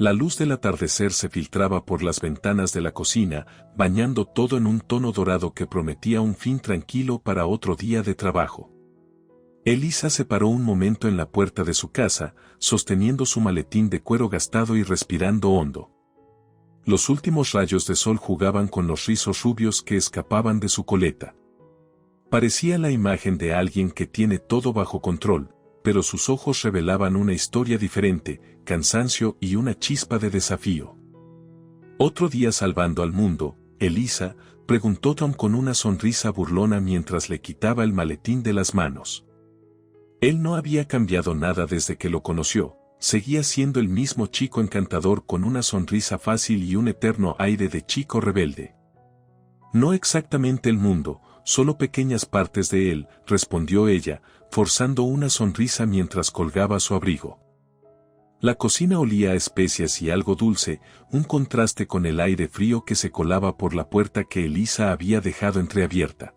La luz del atardecer se filtraba por las ventanas de la cocina, bañando todo en un tono dorado que prometía un fin tranquilo para otro día de trabajo. Elisa se paró un momento en la puerta de su casa, sosteniendo su maletín de cuero gastado y respirando hondo. Los últimos rayos de sol jugaban con los rizos rubios que escapaban de su coleta. Parecía la imagen de alguien que tiene todo bajo control, pero sus ojos revelaban una historia diferente, cansancio y una chispa de desafío. Otro día salvando al mundo, Elisa, preguntó Tom con una sonrisa burlona mientras le quitaba el maletín de las manos. Él no había cambiado nada desde que lo conoció, seguía siendo el mismo chico encantador con una sonrisa fácil y un eterno aire de chico rebelde. No exactamente el mundo, solo pequeñas partes de él, respondió ella, forzando una sonrisa mientras colgaba su abrigo. La cocina olía a especias y algo dulce, un contraste con el aire frío que se colaba por la puerta que Elisa había dejado entreabierta.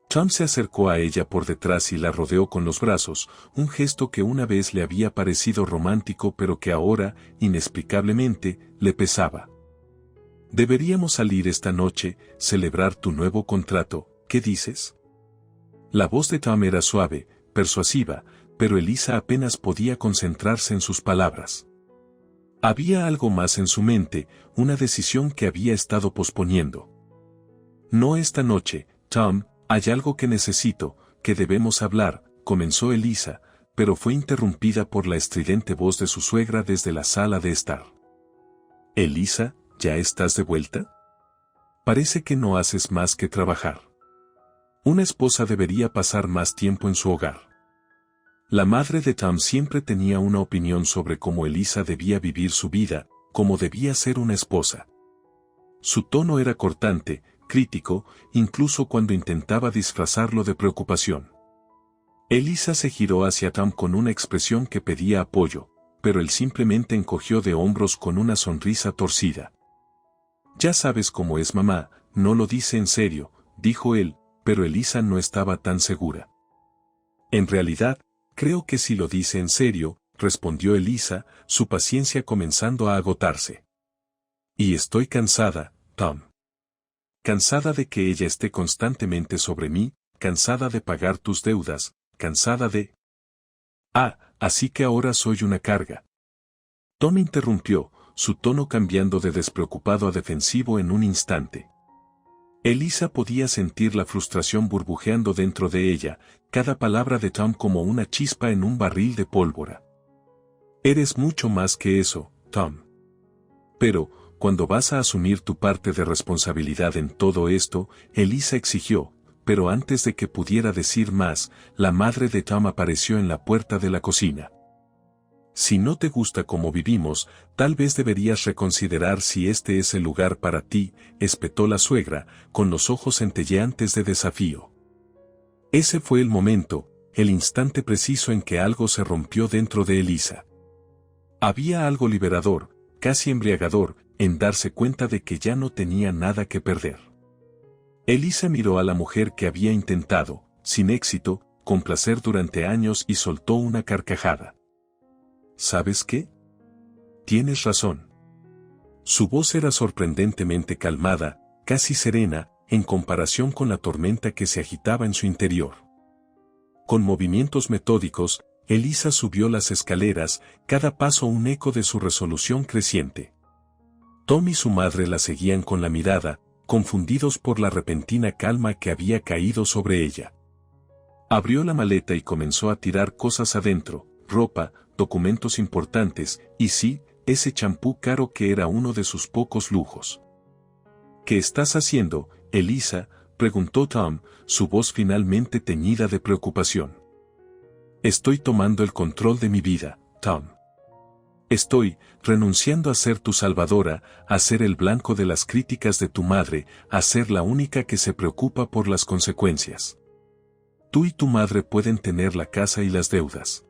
Tom se acercó a ella por detrás y la rodeó con los brazos, un gesto que una vez le había parecido romántico pero que ahora, inexplicablemente, le pesaba. Deberíamos salir esta noche, celebrar tu nuevo contrato, ¿qué dices? La voz de Tom era suave, persuasiva, pero Elisa apenas podía concentrarse en sus palabras. Había algo más en su mente, una decisión que había estado posponiendo. No esta noche, Tom, hay algo que necesito, que debemos hablar, comenzó Elisa, pero fue interrumpida por la estridente voz de su suegra desde la sala de estar. Elisa, ¿ya estás de vuelta? Parece que no haces más que trabajar. Una esposa debería pasar más tiempo en su hogar. La madre de Tom siempre tenía una opinión sobre cómo Elisa debía vivir su vida, cómo debía ser una esposa. Su tono era cortante, crítico, incluso cuando intentaba disfrazarlo de preocupación. Elisa se giró hacia Tom con una expresión que pedía apoyo, pero él simplemente encogió de hombros con una sonrisa torcida. Ya sabes cómo es mamá, no lo dice en serio, dijo él, pero Elisa no estaba tan segura. En realidad, creo que sí lo dice en serio, respondió Elisa, su paciencia comenzando a agotarse. Y estoy cansada, Tom. Cansada de que ella esté constantemente sobre mí, cansada de pagar tus deudas, cansada de... así que ahora soy una carga. Tom interrumpió, su tono cambiando de despreocupado a defensivo en un instante. Elisa podía sentir la frustración burbujeando dentro de ella, cada palabra de Tom como una chispa en un barril de pólvora. Eres mucho más que eso, Tom. Pero, cuando vas a asumir tu parte de responsabilidad en todo esto, Elisa exigió, pero antes de que pudiera decir más, la madre de Tom apareció en la puerta de la cocina. Si no te gusta cómo vivimos, tal vez deberías reconsiderar si este es el lugar para ti, espetó la suegra, con los ojos centelleantes de desafío. Ese fue el momento, el instante preciso en que algo se rompió dentro de Elisa. Había algo liberador, casi embriagador, en darse cuenta de que ya no tenía nada que perder. Elisa miró a la mujer que había intentado, sin éxito, complacer durante años y soltó una carcajada. ¿Sabes qué? Tienes razón. Su voz era sorprendentemente calmada, casi serena, en comparación con la tormenta que se agitaba en su interior. Con movimientos metódicos, Elisa subió las escaleras, cada paso un eco de su resolución creciente. Tom y su madre la seguían con la mirada, confundidos por la repentina calma que había caído sobre ella. Abrió la maleta y comenzó a tirar cosas adentro, ropa, documentos importantes, y sí, ese champú caro que era uno de sus pocos lujos. ¿Qué estás haciendo, Elisa?, preguntó Tom, su voz finalmente teñida de preocupación. Estoy tomando el control de mi vida, Tom. Estoy renunciando a ser tu salvadora, a ser el blanco de las críticas de tu madre, a ser la única que se preocupa por las consecuencias. Tú y tu madre pueden tener la casa y las deudas.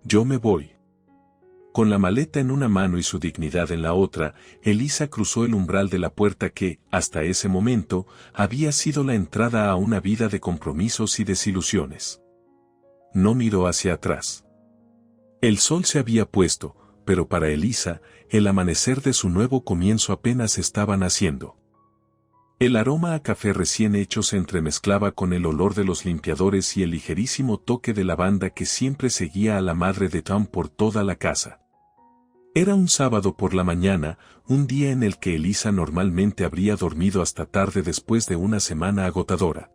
Yo me voy. Con la maleta en una mano y su dignidad en la otra, Elisa cruzó el umbral de la puerta que, hasta ese momento, había sido la entrada a una vida de compromisos y desilusiones. No miró hacia atrás. El sol se había puesto, pero para Elisa, el amanecer de su nuevo comienzo apenas estaba naciendo. El aroma a café recién hecho se entremezclaba con el olor de los limpiadores y el ligerísimo toque de lavanda que siempre seguía a la madre de Tom por toda la casa. Era un sábado por la mañana, un día en el que Elisa normalmente habría dormido hasta tarde después de una semana agotadora.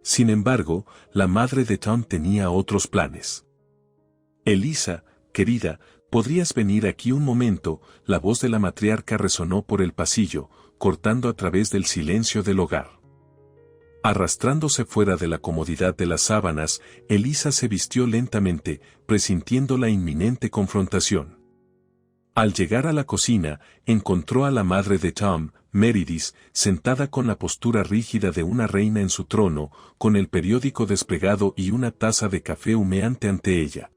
Sin embargo, la madre de Tom tenía otros planes. Elisa, querida, ¿podrías venir aquí un momento? La voz de la matriarca resonó por el pasillo, cortando a través del silencio del hogar. Arrastrándose fuera de la comodidad de las sábanas, Elisa se vistió lentamente, presintiendo la inminente confrontación. Al llegar a la cocina, encontró a la madre de Tom, Meredith, sentada con la postura rígida de una reina en su trono, con el periódico desplegado y una taza de café humeante ante ella.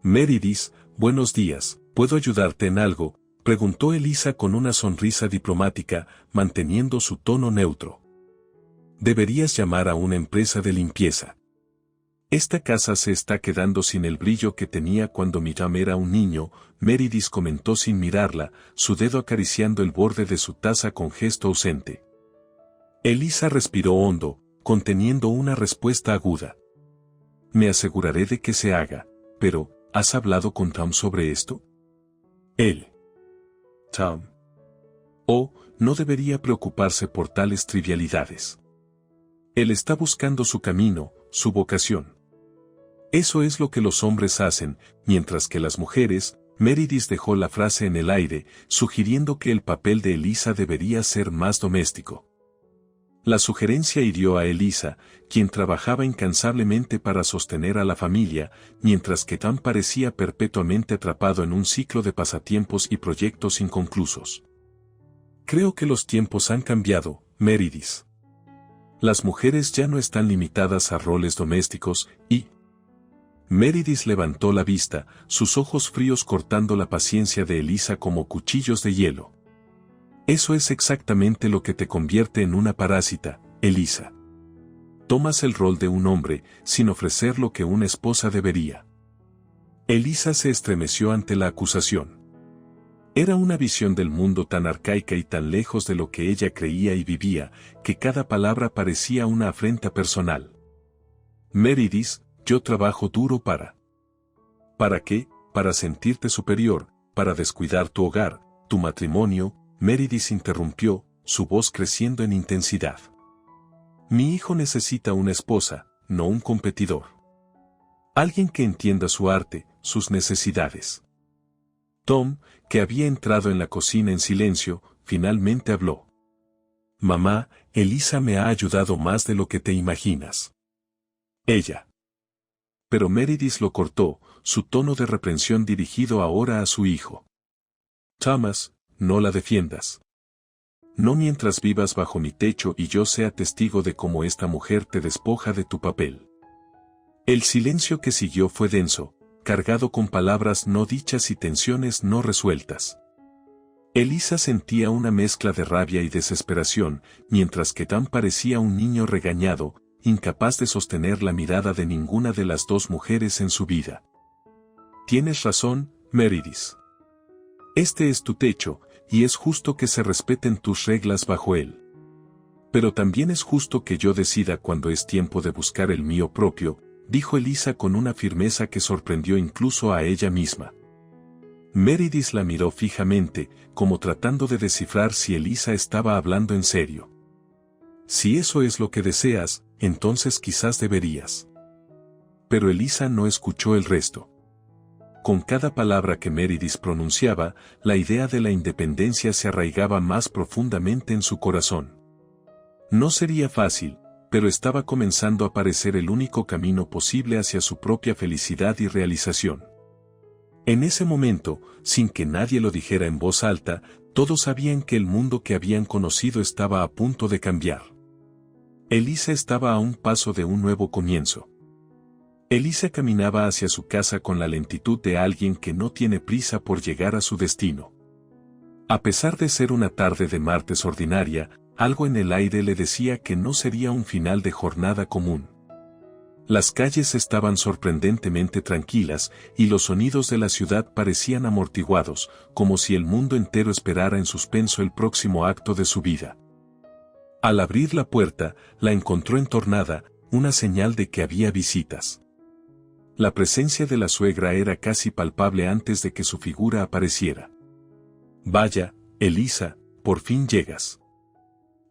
Meredith, buenos días, ¿puedo ayudarte en algo?, preguntó Elisa con una sonrisa diplomática, manteniendo su tono neutro. Deberías llamar a una empresa de limpieza. Esta casa se está quedando sin el brillo que tenía cuando Tom era un niño, Meredith comentó sin mirarla, su dedo acariciando el borde de su taza con gesto ausente. Elisa respiró hondo, conteniendo una respuesta aguda. Me aseguraré de que se haga, pero, ¿has hablado con Tom sobre esto? Él. Tom. Oh, no debería preocuparse por tales trivialidades. Él está buscando su camino, su vocación. Eso es lo que los hombres hacen, mientras que las mujeres. Meredith dejó la frase en el aire, sugiriendo que el papel de Elisa debería ser más doméstico. La sugerencia hirió a Elisa, quien trabajaba incansablemente para sostener a la familia, mientras que Tom parecía perpetuamente atrapado en un ciclo de pasatiempos y proyectos inconclusos. Creo que los tiempos han cambiado, Meredith. Las mujeres ya no están limitadas a roles domésticos y... Meredith levantó la vista, sus ojos fríos cortando la paciencia de Elisa como cuchillos de hielo. Eso es exactamente lo que te convierte en una parásita, Elisa. Tomas el rol de un hombre, sin ofrecer lo que una esposa debería. Elisa se estremeció ante la acusación. Era una visión del mundo tan arcaica y tan lejos de lo que ella creía y vivía, que cada palabra parecía una afrenta personal. Meredith, yo trabajo duro para... ¿Para qué? Para sentirte superior, para descuidar tu hogar, tu matrimonio. Meredith interrumpió, su voz creciendo en intensidad. Mi hijo necesita una esposa, no un competidor. Alguien que entienda su arte, sus necesidades. Tom, que había entrado en la cocina en silencio, finalmente habló. Mamá, Elisa me ha ayudado más de lo que te imaginas. Ella. Pero Meredith lo cortó, su tono de reprensión dirigido ahora a su hijo. Thomas, no la defiendas. No mientras vivas bajo mi techo y yo sea testigo de cómo esta mujer te despoja de tu papel. El silencio que siguió fue denso, cargado con palabras no dichas y tensiones no resueltas. Elisa sentía una mezcla de rabia y desesperación, mientras que Tom parecía un niño regañado, incapaz de sostener la mirada de ninguna de las dos mujeres en su vida. Tienes razón, Meredith. Este es tu techo, y es justo que se respeten tus reglas bajo él. Pero también es justo que yo decida cuando es tiempo de buscar el mío propio, dijo Elisa con una firmeza que sorprendió incluso a ella misma. Meredith la miró fijamente, como tratando de descifrar si Elisa estaba hablando en serio. Si eso es lo que deseas, entonces quizás deberías. Pero Elisa no escuchó el resto. Con cada palabra que Meredith pronunciaba, la idea de la independencia se arraigaba más profundamente en su corazón. No sería fácil, pero estaba comenzando a parecer el único camino posible hacia su propia felicidad y realización. En ese momento, sin que nadie lo dijera en voz alta, todos sabían que el mundo que habían conocido estaba a punto de cambiar. Elisa estaba a un paso de un nuevo comienzo. Elisa caminaba hacia su casa con la lentitud de alguien que no tiene prisa por llegar a su destino. A pesar de ser una tarde de martes ordinaria, algo en el aire le decía que no sería un final de jornada común. Las calles estaban sorprendentemente tranquilas y los sonidos de la ciudad parecían amortiguados, como si el mundo entero esperara en suspenso el próximo acto de su vida. Al abrir la puerta, la encontró entornada, una señal de que había visitas. La presencia de la suegra era casi palpable antes de que su figura apareciera. «Vaya, Elisa, por fin llegas.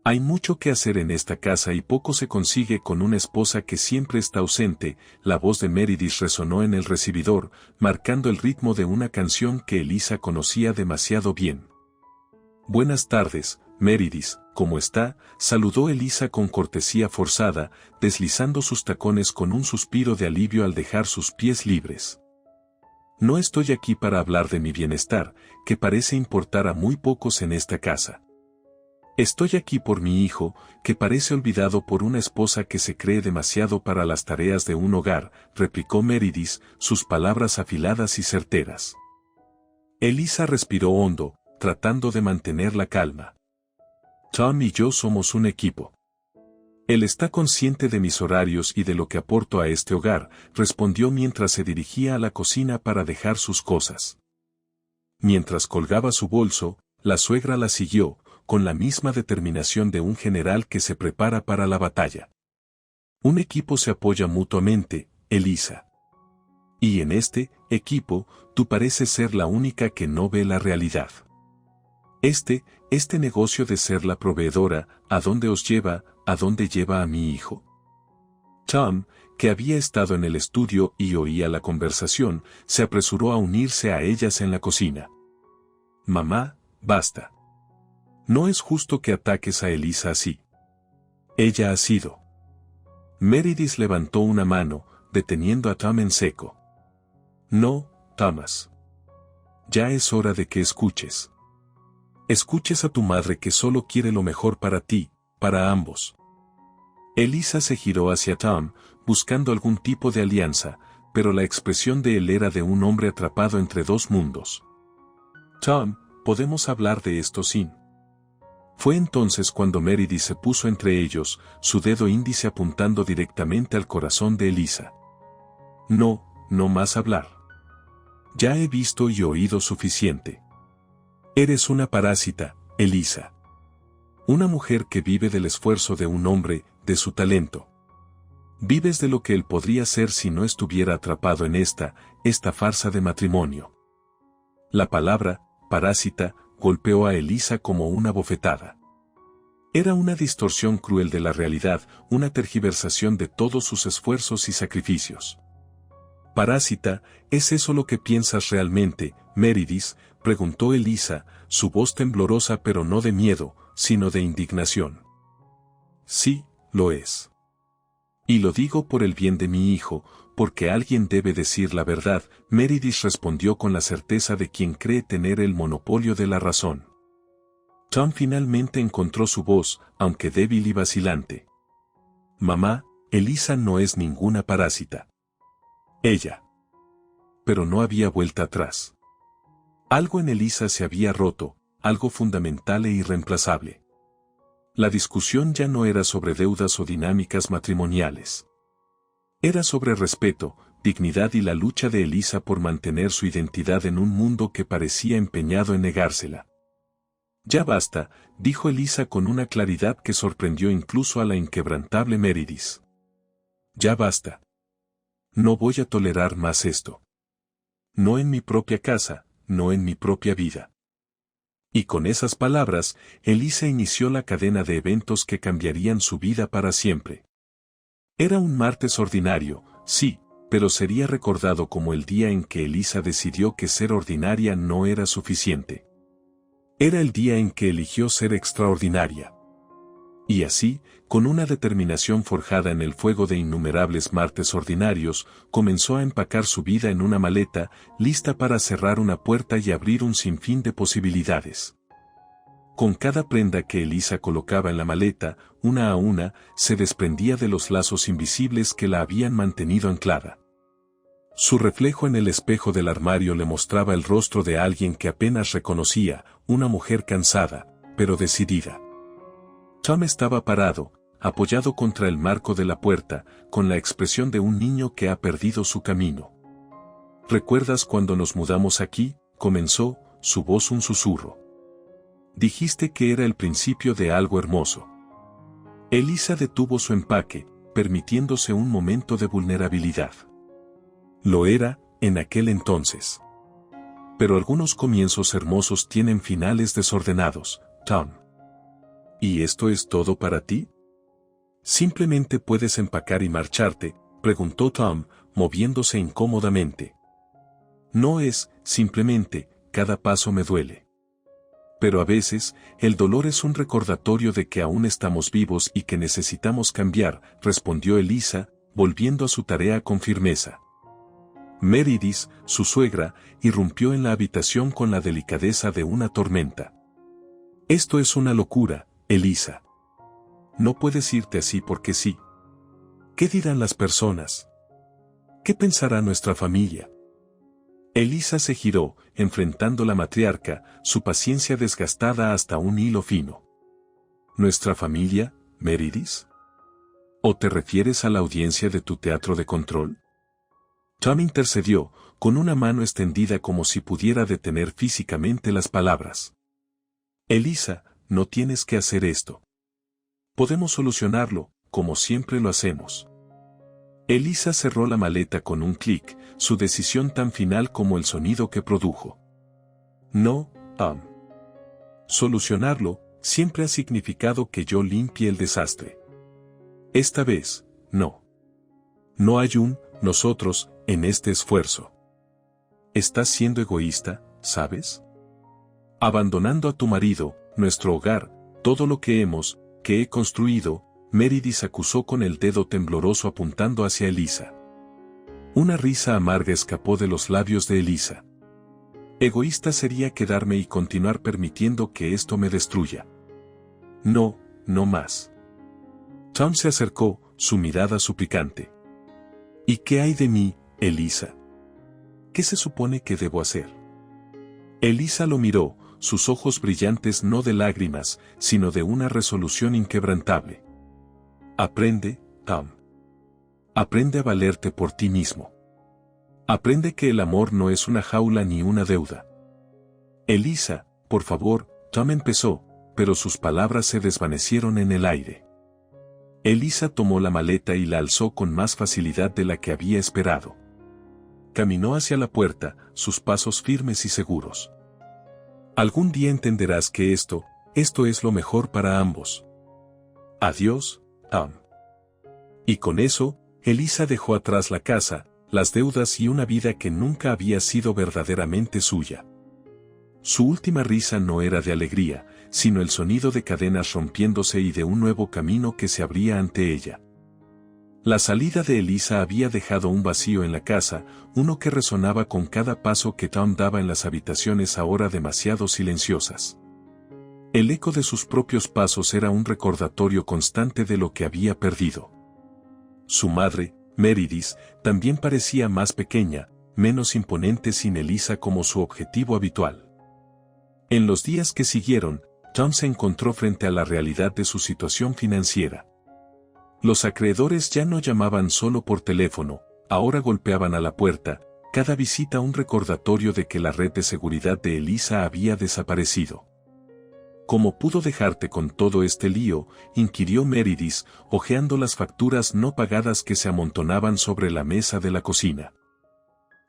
Hay mucho que hacer en esta casa y poco se consigue con una esposa que siempre está ausente». La voz de Meredith resonó en el recibidor, marcando el ritmo de una canción que Elisa conocía demasiado bien. «Buenas tardes, Meredith, ¿cómo está?», saludó Elisa con cortesía forzada, deslizando sus tacones con un suspiro de alivio al dejar sus pies libres. «No estoy aquí para hablar de mi bienestar, que parece importar a muy pocos en esta casa. Estoy aquí por mi hijo, que parece olvidado por una esposa que se cree demasiado para las tareas de un hogar», replicó Meredith, sus palabras afiladas y certeras. Elisa respiró hondo, tratando de mantener la calma. «Tom y yo somos un equipo. Él está consciente de mis horarios y de lo que aporto a este hogar», respondió mientras se dirigía a la cocina para dejar sus cosas. Mientras colgaba su bolso, la suegra la siguió, con la misma determinación de un general que se prepara para la batalla. «Un equipo se apoya mutuamente, Elisa. Y en este equipo, tú pareces ser la única que no ve la realidad. Este negocio de ser la proveedora, ¿a dónde os lleva, a dónde lleva a mi hijo?». Tom, que había estado en el estudio y oía la conversación, se apresuró a unirse a ellas en la cocina. «Mamá, basta. No es justo que ataques a Elisa así. Ella ha sido». Meredith levantó una mano, deteniendo a Tom en seco. «No, Thomas. Ya es hora de que escuches. Escuches a tu madre, que solo quiere lo mejor para ti, para ambos». Elisa se giró hacia Tom, buscando algún tipo de alianza, pero la expresión de él era de un hombre atrapado entre dos mundos. «Tom, podemos hablar de esto sin». Fue entonces cuando Meredith se puso entre ellos, su dedo índice apuntando directamente al corazón de Elisa. «No, no más hablar. Ya he visto y oído suficiente. Eres una parásita, Elisa. Una mujer que vive del esfuerzo de un hombre, de su talento. Vives de lo que él podría ser si no estuviera atrapado en esta farsa de matrimonio». La palabra, parásita, golpeó a Elisa como una bofetada. Era una distorsión cruel de la realidad, una tergiversación de todos sus esfuerzos y sacrificios. «Parásita, ¿es eso lo que piensas realmente, Meredith?», preguntó Elisa, su voz temblorosa, pero no de miedo, sino de indignación. «Sí, lo es. Y lo digo por el bien de mi hijo, porque alguien debe decir la verdad», Meredith respondió con la certeza de quien cree tener el monopolio de la razón. Tom finalmente encontró su voz, aunque débil y vacilante. «Mamá, Elisa no es ninguna parásita. Ella». Pero no había vuelta atrás. Algo en Elisa se había roto, algo fundamental e irreemplazable. La discusión ya no era sobre deudas o dinámicas matrimoniales. Era sobre respeto, dignidad y la lucha de Elisa por mantener su identidad en un mundo que parecía empeñado en negársela. «Ya basta», dijo Elisa con una claridad que sorprendió incluso a la inquebrantable Meredith. «Ya basta. No voy a tolerar más esto. No en mi propia casa, no en mi propia vida». Y con esas palabras, Elisa inició la cadena de eventos que cambiarían su vida para siempre. Era un martes ordinario, sí, pero sería recordado como el día en que Elisa decidió que ser ordinaria no era suficiente. Era el día en que eligió ser extraordinaria. Y así, con una determinación forjada en el fuego de innumerables martes ordinarios, comenzó a empacar su vida en una maleta, lista para cerrar una puerta y abrir un sinfín de posibilidades. Con cada prenda que Elisa colocaba en la maleta, una a una, se desprendía de los lazos invisibles que la habían mantenido anclada. Su reflejo en el espejo del armario le mostraba el rostro de alguien que apenas reconocía, una mujer cansada, pero decidida. Tom estaba parado, apoyado contra el marco de la puerta, con la expresión de un niño que ha perdido su camino. ¿Recuerdas cuando nos mudamos aquí? Comenzó, su voz un susurro. Dijiste que era el principio de algo hermoso. Elisa detuvo su empaque, permitiéndose un momento de vulnerabilidad. Lo era, en aquel entonces. Pero algunos comienzos hermosos tienen finales desordenados, Tom. ¿Y esto es todo para ti? ¿Simplemente puedes empacar y marcharte?, preguntó Tom, moviéndose incómodamente. No es, simplemente, cada paso me duele. Pero a veces, el dolor es un recordatorio de que aún estamos vivos y que necesitamos cambiar, respondió Elisa, volviendo a su tarea con firmeza. Meredith, su suegra, irrumpió en la habitación con la delicadeza de una tormenta. Esto es una locura, Elisa. No puedes irte así porque sí. ¿Qué dirán las personas? ¿Qué pensará nuestra familia? Elisa se giró, enfrentando la matriarca, su paciencia desgastada hasta un hilo fino. ¿Nuestra familia, Meredith? ¿O te refieres a la audiencia de tu teatro de control? Tom intercedió, con una mano extendida como si pudiera detener físicamente las palabras. Elisa, no tienes que hacer esto. Podemos solucionarlo, como siempre lo hacemos. Elisa cerró la maleta con un clic, su decisión tan final como el sonido que produjo. No, Tom. Solucionarlo siempre ha significado que yo limpie el desastre. Esta vez, no. No hay un nosotros en este esfuerzo. Estás siendo egoísta, ¿sabes? Abandonando a tu marido, nuestro hogar, todo lo que he construido, Meredith acusó con el dedo tembloroso apuntando hacia Elisa. Una risa amarga escapó de los labios de Elisa. Egoísta sería quedarme y continuar permitiendo que esto me destruya. No, no más. Tom se acercó, su mirada suplicante. ¿Y qué hay de mí, Elisa? ¿Qué se supone que debo hacer? Elisa lo miró, sus ojos brillantes no de lágrimas, sino de una resolución inquebrantable. Aprende, Tom. Aprende a valerte por ti mismo. Aprende que el amor no es una jaula ni una deuda. Elisa, por favor, Tom empezó, pero sus palabras se desvanecieron en el aire. Elisa tomó la maleta y la alzó con más facilidad de la que había esperado. Caminó hacia la puerta, sus pasos firmes y seguros. Algún día entenderás que esto es lo mejor para ambos. Adiós, Tom. Y con eso, Elisa dejó atrás la casa, las deudas y una vida que nunca había sido verdaderamente suya. Su última risa no era de alegría, sino el sonido de cadenas rompiéndose y de un nuevo camino que se abría ante ella. La salida de Elisa había dejado un vacío en la casa, uno que resonaba con cada paso que Tom daba en las habitaciones ahora demasiado silenciosas. El eco de sus propios pasos era un recordatorio constante de lo que había perdido. Su madre, Meredith, también parecía más pequeña, menos imponente sin Elisa como su objetivo habitual. En los días que siguieron, Tom se encontró frente a la realidad de su situación financiera. Los acreedores ya no llamaban solo por teléfono, ahora golpeaban a la puerta, cada visita un recordatorio de que la red de seguridad de Elisa había desaparecido. ¿Cómo pudo dejarte con todo este lío?, inquirió Meredith, hojeando las facturas no pagadas que se amontonaban sobre la mesa de la cocina.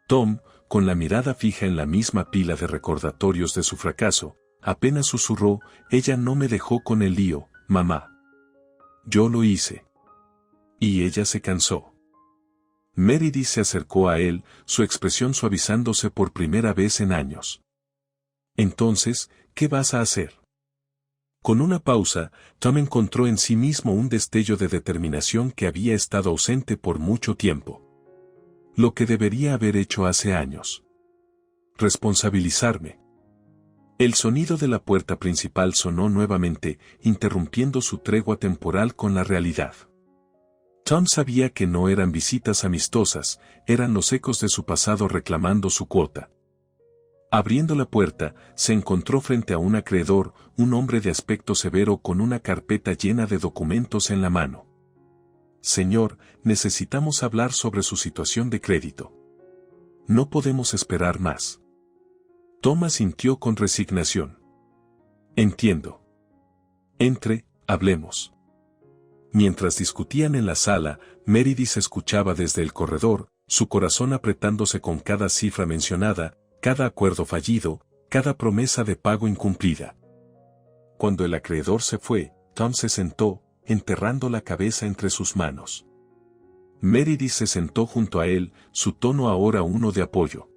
Tom, con la mirada fija en la misma pila de recordatorios de su fracaso, apenas susurró: ella no me dejó con el lío, mamá. Yo lo hice. Y ella se cansó. Meredith se acercó a él, su expresión suavizándose por primera vez en años. Entonces, ¿qué vas a hacer? Con una pausa, Tom encontró en sí mismo un destello de determinación que había estado ausente por mucho tiempo. Lo que debería haber hecho hace años. Responsabilizarme. El sonido de la puerta principal sonó nuevamente, interrumpiendo su tregua temporal con la realidad. Tom sabía que no eran visitas amistosas, eran los ecos de su pasado reclamando su cuota. Abriendo la puerta, se encontró frente a un acreedor, un hombre de aspecto severo con una carpeta llena de documentos en la mano. Señor, necesitamos hablar sobre su situación de crédito. No podemos esperar más. Tom asintió con resignación. Entiendo. Entre, hablemos. Mientras discutían en la sala, Meredith escuchaba desde el corredor, su corazón apretándose con cada cifra mencionada, cada acuerdo fallido, cada promesa de pago incumplida. Cuando el acreedor se fue, Tom se sentó, enterrando la cabeza entre sus manos. Meredith se sentó junto a él, su tono ahora uno de apoyo.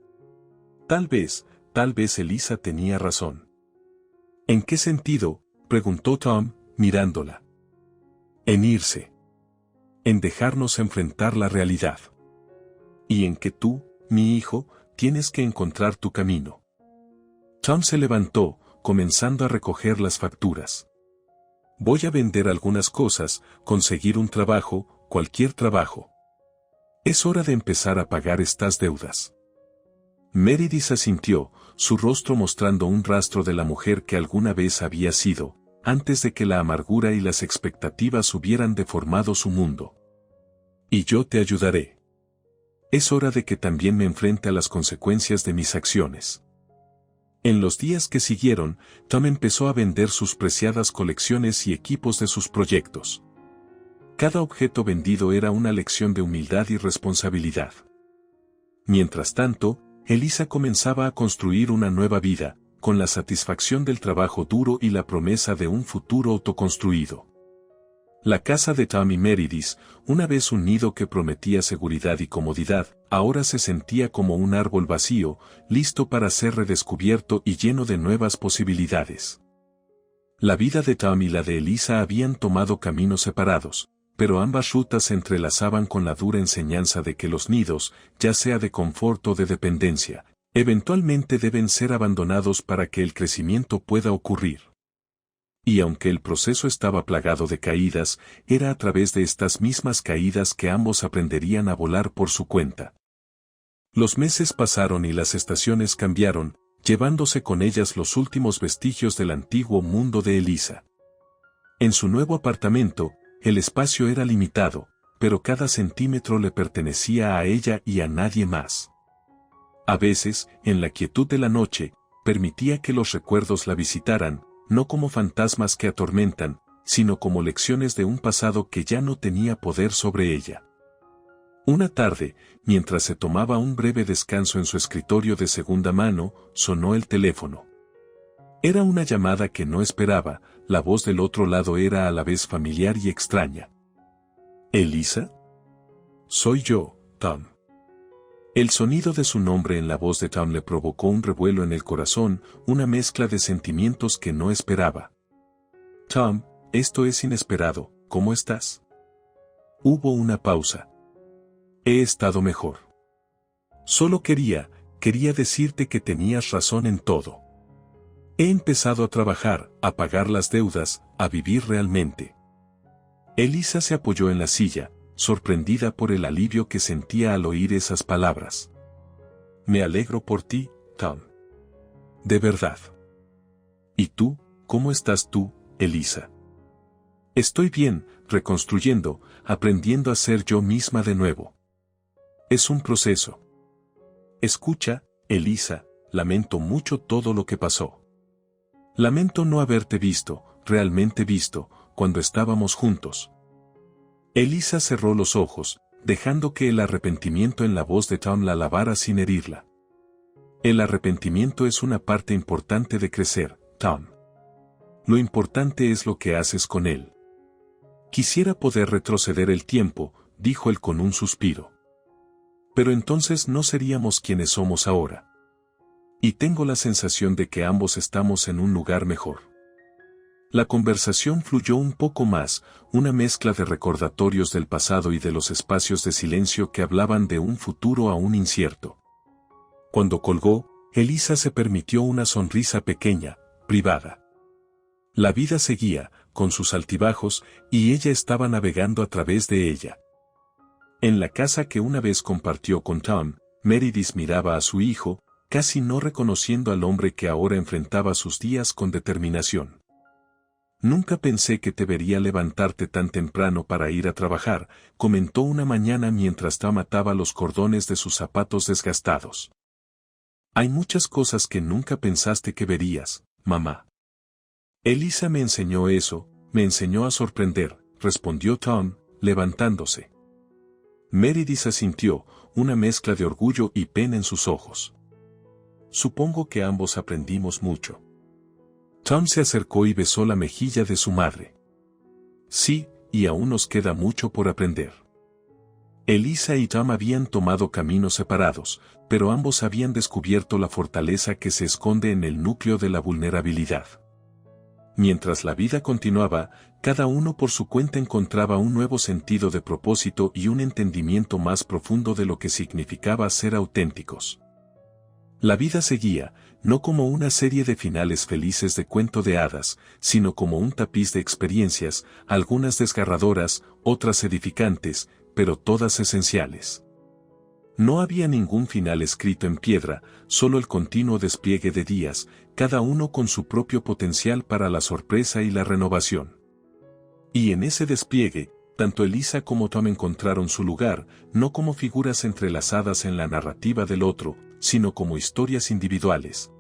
Tal vez Elisa tenía razón. ¿En qué sentido?, preguntó Tom, mirándola. En irse. En dejarnos enfrentar la realidad. Y en que tú, mi hijo, tienes que encontrar tu camino. Tom se levantó, comenzando a recoger las facturas. Voy a vender algunas cosas, conseguir un trabajo, cualquier trabajo. Es hora de empezar a pagar estas deudas. Meredith asintió, su rostro mostrando un rastro de la mujer que alguna vez había sido, antes de que la amargura y las expectativas hubieran deformado su mundo. Y yo te ayudaré. Es hora de que también me enfrente a las consecuencias de mis acciones. En los días que siguieron, Tom empezó a vender sus preciadas colecciones y equipos de sus proyectos. Cada objeto vendido era una lección de humildad y responsabilidad. Mientras tanto, Elisa comenzaba a construir una nueva vida, con la satisfacción del trabajo duro y la promesa de un futuro autoconstruido. La casa de Tom y Meredith, una vez un nido que prometía seguridad y comodidad, ahora se sentía como un árbol vacío, listo para ser redescubierto y lleno de nuevas posibilidades. La vida de Tom y la de Elisa habían tomado caminos separados, pero ambas rutas se entrelazaban con la dura enseñanza de que los nidos, ya sea de confort o de dependencia, eventualmente deben ser abandonados para que el crecimiento pueda ocurrir. Y aunque el proceso estaba plagado de caídas, era a través de estas mismas caídas que ambos aprenderían a volar por su cuenta. Los meses pasaron y las estaciones cambiaron, llevándose con ellas los últimos vestigios del antiguo mundo de Elisa. En su nuevo apartamento, el espacio era limitado, pero cada centímetro le pertenecía a ella y a nadie más. A veces, en la quietud de la noche, permitía que los recuerdos la visitaran, no como fantasmas que atormentan, sino como lecciones de un pasado que ya no tenía poder sobre ella. Una tarde, mientras se tomaba un breve descanso en su escritorio de segunda mano, sonó el teléfono. Era una llamada que no esperaba, la voz del otro lado era a la vez familiar y extraña. ¿Elisa? Soy yo, Tom. El sonido de su nombre en la voz de Tom le provocó un revuelo en el corazón, una mezcla de sentimientos que no esperaba. Tom, esto es inesperado, ¿cómo estás? Hubo una pausa. He estado mejor. Solo quería decirte que tenías razón en todo. He empezado a trabajar, a pagar las deudas, a vivir realmente. Elisa se apoyó en la silla, sorprendida por el alivio que sentía al oír esas palabras. Me alegro por ti, Tom. De verdad. ¿Y tú, cómo estás tú, Elisa? Estoy bien, reconstruyendo, aprendiendo a ser yo misma de nuevo. Es un proceso. Escucha, Elisa, lamento mucho todo lo que pasó. Lamento no haberte visto, realmente visto, cuando estábamos juntos. Elisa cerró los ojos, dejando que el arrepentimiento en la voz de Tom la lavara sin herirla. El arrepentimiento es una parte importante de crecer, Tom. Lo importante es lo que haces con él. Quisiera poder retroceder el tiempo, dijo él con un suspiro. Pero entonces no seríamos quienes somos ahora. Y tengo la sensación de que ambos estamos en un lugar mejor. La conversación fluyó un poco más, una mezcla de recordatorios del pasado y de los espacios de silencio que hablaban de un futuro aún incierto. Cuando colgó, Elisa se permitió una sonrisa pequeña, privada. La vida seguía, con sus altibajos, y ella estaba navegando a través de ella. En la casa que una vez compartió con Tom, Meredith miraba a su hijo, casi no reconociendo al hombre que ahora enfrentaba sus días con determinación. Nunca pensé que te vería levantarte tan temprano para ir a trabajar, comentó una mañana mientras Tom ataba los cordones de sus zapatos desgastados. Hay muchas cosas que nunca pensaste que verías, mamá. Elisa me enseñó eso, me enseñó a sorprender, respondió Tom, levantándose. Meredith asintió, una mezcla de orgullo y pena en sus ojos. Supongo que ambos aprendimos mucho. Tom se acercó y besó la mejilla de su madre. Sí, y aún nos queda mucho por aprender. Elisa y Tom habían tomado caminos separados, pero ambos habían descubierto la fortaleza que se esconde en el núcleo de la vulnerabilidad. Mientras la vida continuaba, cada uno por su cuenta encontraba un nuevo sentido de propósito y un entendimiento más profundo de lo que significaba ser auténticos. La vida seguía, no como una serie de finales felices de cuento de hadas, sino como un tapiz de experiencias, algunas desgarradoras, otras edificantes, pero todas esenciales. No había ningún final escrito en piedra, solo el continuo despliegue de días, cada uno con su propio potencial para la sorpresa y la renovación. Y en ese despliegue, tanto Elisa como Tom encontraron su lugar, no como figuras entrelazadas en la narrativa del otro, sino como historias individuales,